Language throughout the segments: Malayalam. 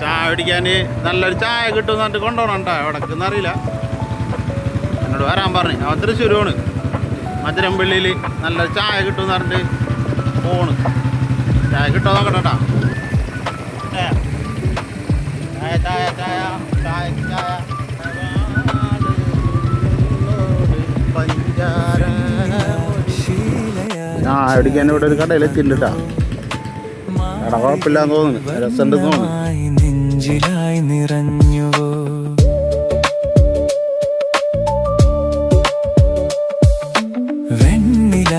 ചായ കുടിക്കാൻ നല്ലൊരു ചായ കിട്ടുമെന്ന് പറഞ്ഞിട്ട് കൊണ്ടുപോകണം കേട്ടോ. എവിടേക്കെന്നറിയില്ല, എന്നോട് വരാൻ പറഞ്ഞു. അവൻ തൃശ്ശൂരാണ്. മധുരംപള്ളിയിൽ നല്ലൊരു ചായ കിട്ടുമെന്ന് പറഞ്ഞിട്ട് പോണ്. ചായ കിട്ടുമോ നോക്കട്ടെ കേട്ടോ. ചായ ചായ ചായ ചായ ചായ പഞ്ചാര ചായ കുടിക്കാൻ ഇവിടെ ഒരു കടയിൽ എത്തിയിട്ടാ. എടാ കുഴപ്പമില്ലാന്ന് തോന്നുന്നു, രസമുണ്ടെന്ന് തോന്നുന്നു. നെഞ്ചിലായി നിറഞ്ഞുവോ വെണ്ണില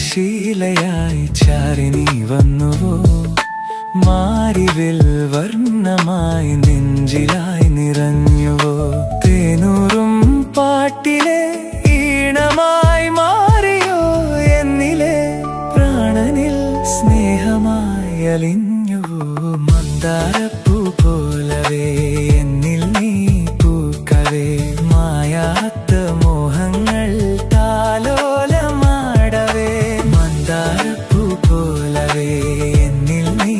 ശീലയായി ചാരിനി വന്നുവോ മാരിവിൽ വർണ്ണമായി നെഞ്ചിലായി നിറഞ്ഞുവോ തേനൂറും പാട്ടിലെ ഈണമായി മാറിയോ എന്നിലെ പ്രാണനിൽ സ്നേഹമായി അലിഞ്ഞുവോ മന്ദാരപ്പൂ പോലവേ എന്നിൽ നീ പൂക്കവേ മായാത്ത മോഹങ്ങൾ താലോലമാടവേ മന്ദാരപ്പൂ പോലവേ എന്നിൽ നീ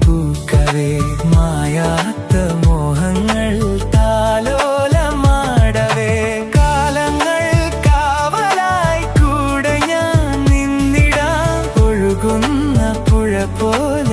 പൂക്കവേ മായാത്ത മോഹങ്ങൾ താലോലമാടവേ കാലങ്ങൾ കാവലായി കൂടെ ഞാൻ നിന്നിടാം ഒഴുകുന്ന പുഴ പോലെ